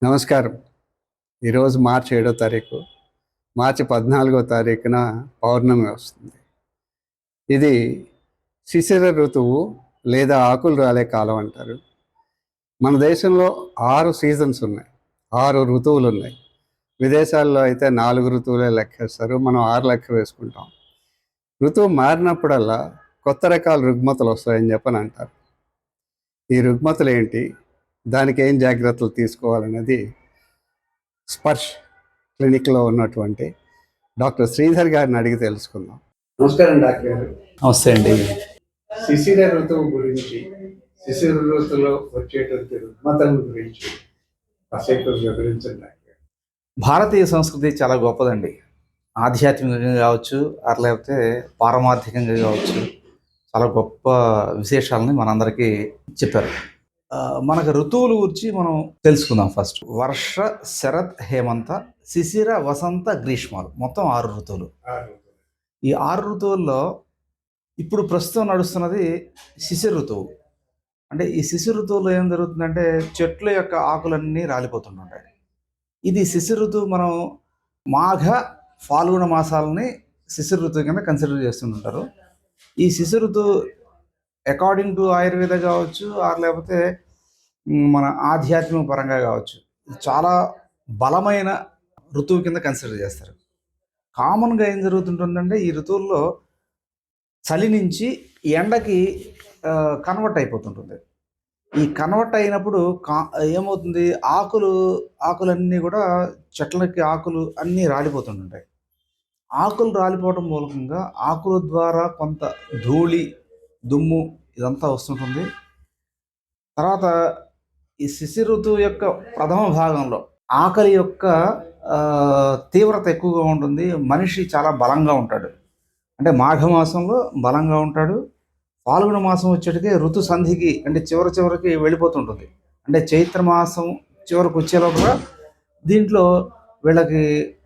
నమస్కారం. ఈరోజు మార్చి 7వ తారీఖు. మార్చి 14వ తారీఖున పౌర్ణమి వస్తుంది. ఇది శిశిర ఋతువు లేదా ఆకులు రాలే కాలం అంటారు. మన దేశంలో 6 సీజన్స్ ఉన్నాయి, 6 ఋతువులు ఉన్నాయి. విదేశాల్లో అయితే 4 ఋతువులే లెక్కేస్తారు, మనం 6 లెక్క వేసుకుంటాం. ఋతువు మారినప్పుడల్లా కొత్త రకాల రుగ్మతలు వస్తాయని చెప్పని అంటారు. ఈ రుగ్మతలు ఏంటి, దానికి ఏం జాగ్రత్తలు తీసుకోవాలనేది స్పర్శ్ క్లినిక్లో ఉన్నటువంటి డాక్టర్ శ్రీధర్ గారిని అడిగి తెలుసుకుందాం. నమస్కారం డాక్టర్ గారు. నమస్తే అండి. శిశిర ఋతువు గురించి, శిశిర ఋతువులో వచ్చేటువంటి రుగ్మతల గురించి కాసేపు వివరించండి డాక్టర్ గారు. భారతీయ సంస్కృతి చాలా గొప్పదండి. ఆధ్యాత్మికంగా కావచ్చు, లేకపోతే పారమార్థికంగా కావచ్చు, చాలా గొప్ప విశేషాలని మనందరికీ చెప్పారు. మనకు ఋతువుల గురించి మనం తెలుసుకుందాం. ఫస్ట్ వర్ష, శరత్, హేమంత, శిశిర, వసంత, గ్రీష్మాలు, మొత్తం 6 ఋతువులు. ఈ 6 ఋతువుల్లో ఇప్పుడు ప్రస్తుతం నడుస్తున్నది శిశిర ఋతువు. అంటే ఈ శిశిర ఋతువులో ఏం జరుగుతుందంటే చెట్ల యొక్క ఆకులన్నీ రాలిపోతుంటాయి. ఇది శిశిర ఋతువు. మనం మాఘ, ఫాల్గుణ మాసాలని శిశిర ఋతువు కింద కన్సిడర్ చేస్తుంటారు. ఈ శిశిర ఋతువు అకార్డింగ్ టు ఆయుర్వేద కావచ్చు, లేకపోతే మన ఆధ్యాత్మిక పరంగా కావచ్చు, చాలా బలమైన ఋతువు కింద కన్సిడర్ చేస్తారు. కామన్గా ఏం జరుగుతుంటుందంటే ఈ ఋతువుల్లో చలి నుంచి ఎండకి కన్వర్ట్ అయిపోతుంటుంది. ఈ కన్వర్ట్ అయినప్పుడు ఏమవుతుంది, ఆకులన్నీ కూడా చెట్లకి ఆకులు అన్నీ రాలిపోతుంటాయి. ఆకులు రాలిపోవడం మూలకంగా ఆకుల ద్వారా కొంత ధూళి, దుమ్ము ఇదంతా వస్తుంటుంది. తర్వాత ఈ శిశిర ఋతువు యొక్క ప్రథమ భాగంలో ఆకలి యొక్క తీవ్రత ఎక్కువగా ఉంటుంది. మనిషి చాలా బలంగా ఉంటాడు. అంటే మాఘమాసంలో బలంగా ఉంటాడు. ఫాల్గుణ మాసం వచ్చేటికి ఋతు సంధికి, అంటే చివరికి వెళ్ళిపోతుంటుంది. అంటే చైత్రమాసం చివరికి వచ్చేలోపల దీంట్లో వీళ్ళకి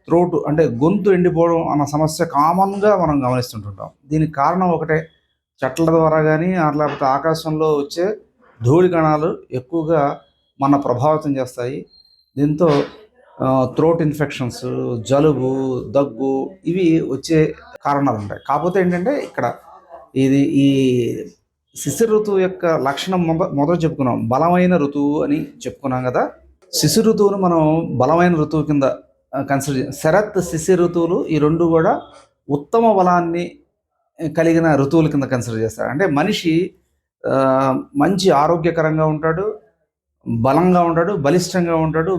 త్రోటు, అంటే గొంతు ఎండిపోవడం అన్న సమస్య కామన్గా మనం గమనిస్తుంటుంటాం. దీనికి కారణం ఒకటే, చెట్ల ద్వారా కానీ లేకపోతే ఆకాశంలో వచ్చే ధూళి కణాలు ఎక్కువగా మన ప్రభావితం చేస్తాయి. దీంతో థ్రోట్ ఇన్ఫెక్షన్స్, జలుబు, దగ్గు ఇవి వచ్చే కారణాలు ఉంటాయి. కాకపోతే ఏంటంటే ఇక్కడ ఈ శిశిర ఋతువు యొక్క లక్షణం మొదట చెప్పుకున్నాం, బలమైన ఋతువు అని చెప్పుకున్నాం కదా. శిశిర ఋతువును మనం బలమైన ఋతువు కింద కన్సిడర్ శరత్, శిశిర ఋతువులు ఈ రెండు కూడా ఉత్తమ బలాన్ని కలిగిన ఋతువుల కింద కన్సిడర్ చేస్తారు. అంటే మనిషి మంచి ఆరోగ్యకరంగా ఉంటాడు, బలంగా ఉంటాడు, బలిష్టంగా ఉంటాడు,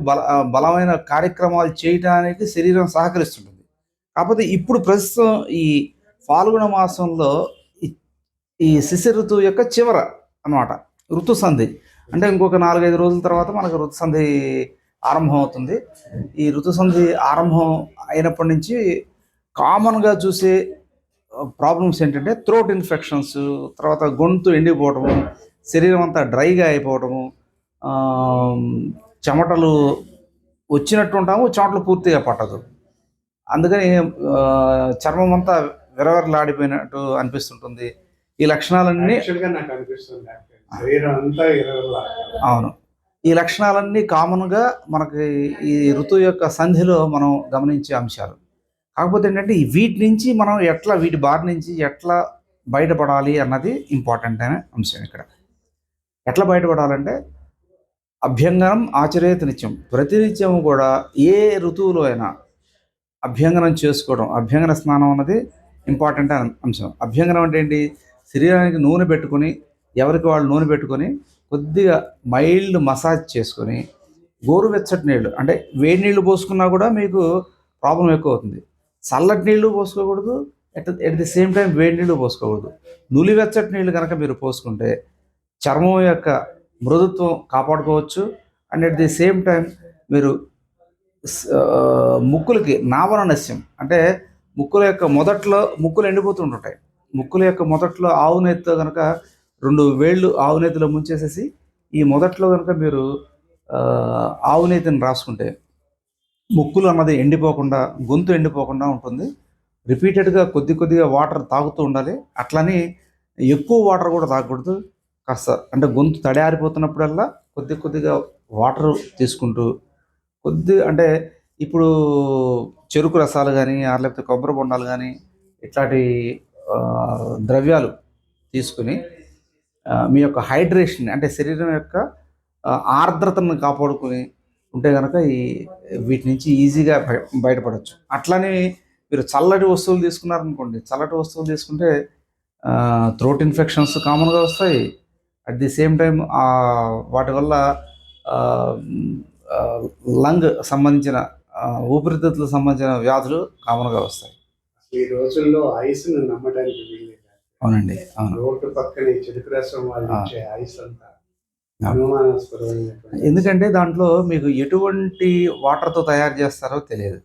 బలమైన కార్యక్రమాలు చేయడానికి శరీరం సహకరిస్తుంటుంది. కాకపోతే ఇప్పుడు ప్రస్తుతం ఈ ఫాల్గుణ మాసంలో ఈ శిశిర ఋతువు యొక్క చివర అన్నమాట ఋతు సంధి. అంటే ఇంకొక 4-5 రోజుల తర్వాత మనకు ఋతు సంధి ఆరంభం అవుతుంది. ఈ ఋతు సంధి ఆరంభం అయినప్పటి నుంచి కామన్గా చూసే ప్రాబ్లమ్స్ ఏంటంటే థ్రోట్ ఇన్ఫెక్షన్స్, తర్వాత గొంతు ఎండిపోవటము, శరీరం అంతా డ్రైగా అయిపోవటము, చెమటలు వచ్చినట్టు ఉంటాము, చెమటలు పూర్తిగా పట్టదు. అందుకని చర్మం అంతా విరవిరలాడిపోయినట్టు అనిపిస్తుంటుంది. ఈ లక్షణాలన్నీ నాకు అనిపిస్తుంది శరీరం అంతా అవును, ఈ లక్షణాలన్నీ కామన్గా మనకి ఈ ఋతువు యొక్క సంధిలో మనం గమనించే అంశాలు. కాకపోతే ఏంటంటే వీటి బారి నుంచి ఎట్లా బయటపడాలి అన్నది ఇంపార్టెంట్ అయిన అంశం. ఇక్కడ ఎట్లా బయటపడాలంటే అభ్యంగనం ఆచరేత నిత్యం, ప్రతినిత్యం కూడా ఏ ఋతువులో అయినా అభ్యంగనం చేసుకోవడం, అభ్యంగన స్నానం అన్నది ఇంపార్టెంట్ అయిన అంశం. అభ్యంగనం అంటే ఏంటి, శరీరానికి నూనె పెట్టుకొని, ఎవరికి వాళ్ళు నూనె పెట్టుకొని కొద్దిగా మైల్డ్ మసాజ్ చేసుకొని, గోరువెచ్చటి నీళ్ళు, అంటే వేడి నీళ్ళు పోసుకున్నా కూడా మీకు ప్రాబ్లం ఎక్కువ అవుతుంది. చల్లటి నీళ్ళు పోసుకోకూడదు, ఎట్ ది సేమ్ టైం వేడి నీళ్ళు పోసుకోకూడదు. నులివెచ్చటి నీళ్ళు కనుక మీరు పోసుకుంటే చర్మం యొక్క మృదుత్వం కాపాడుకోవచ్చు. And at the same time మీరు ముక్కులకి నావన నస్యం, అంటే ముక్కులు ఎండిపోతుంటాయి. ముక్కుల యొక్క మొదట్లో ఆవు నెత్తితో కనుక 2 వేళ్ళు ఆవు నెత్తిలో ముంచేసేసి ఈ మొదట్లో కనుక మీరు ఆవు నెత్తిని రాసుకుంటే ముక్కులు అన్నది ఎండిపోకుండా, గొంతు ఎండిపోకుండా ఉంటుంది. రిపీటెడ్గా కొద్దిగా వాటర్ తాగుతూ ఉండాలి. అట్లని ఎక్కువ వాటర్ కూడా తాగకూడదు. కాస్త అంటే గొంతు తడారిపోతున్నప్పుడల్లా కొద్దిగా వాటర్ తీసుకుంటూ అంటే ఇప్పుడు చెరుకు రసాలు కానీ లేకపోతే కొబ్బరి బొండాలు కానీ ఇట్లాంటి ఆ, ద్రవ్యాలు తీసుకుని మీ యొక్క హైడ్రేషన్ అంటే శరీరం యొక్క ఆర్ద్రతను కాపాడుకుని ఉంటే కనుక వీటి నుంచి ఈజీగా బయటపడవచ్చు. అట్లని మీరు చల్లటి వస్తువులు తీసుకున్నారనుకోండి, చల్లటి వస్తువులు తీసుకుంటే థ్రోట్ ఇన్ఫెక్షన్స్ కామన్గా వస్తాయి. అట్ ది సేమ్ టైం వాటి వల్ల లంగ్ సంబంధించిన ఊపిరితిత్తులకు సంబంధించిన వ్యాధులు కామన్గా వస్తాయి. ఈ రోజుల్లో ఐస్ నమ్మడానికి వీల్లేదు. అవునండి, అవును. రోడ్డు పక్కన ఈ చెరుకు రసం వాళ్ళు ఆ. ఇచ్చే ఐస్ అంతా ఆ. అనుమానాస్పదమైనటువంటి. ఎందుకంటే దాంట్లో మీకు ఎటువంటి వాటర్తో తయారు చేస్తారో తెలియదు.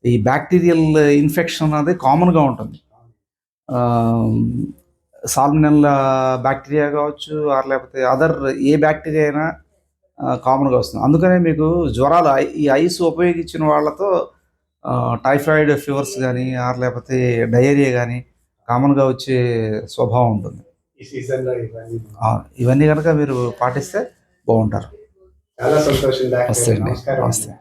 ఈ బ్యాక్టీరియల్ ఇన్ఫెక్షన్ అనేది కామన్గా ఉంటుంది. సాల్మనెల్లా బ్యాక్టీరియా కావచ్చు, లేకపోతే అదర్ ఏ బ్యాక్టీరియా అయినా కామన్గా వస్తుంది. అందుకనే మీకు జ్వరాలు ఈ ఐస్ ఉపయోగించిన వాళ్ళతో టైఫాయిడ్ ఫీవర్స్ కానీ లేకపోతే డయేరియా కానీ కామన్గా వచ్చే స్వభావం ఉంటుంది. ఈ సీజన్లో ఇవన్నీ ఇవన్నీ కనుక మీరు పాటిస్తే బాగుంటారు. చాలా సంతోషం డాక్టర్. వస్తాయండి. నమస్కారం. వస్తాయి.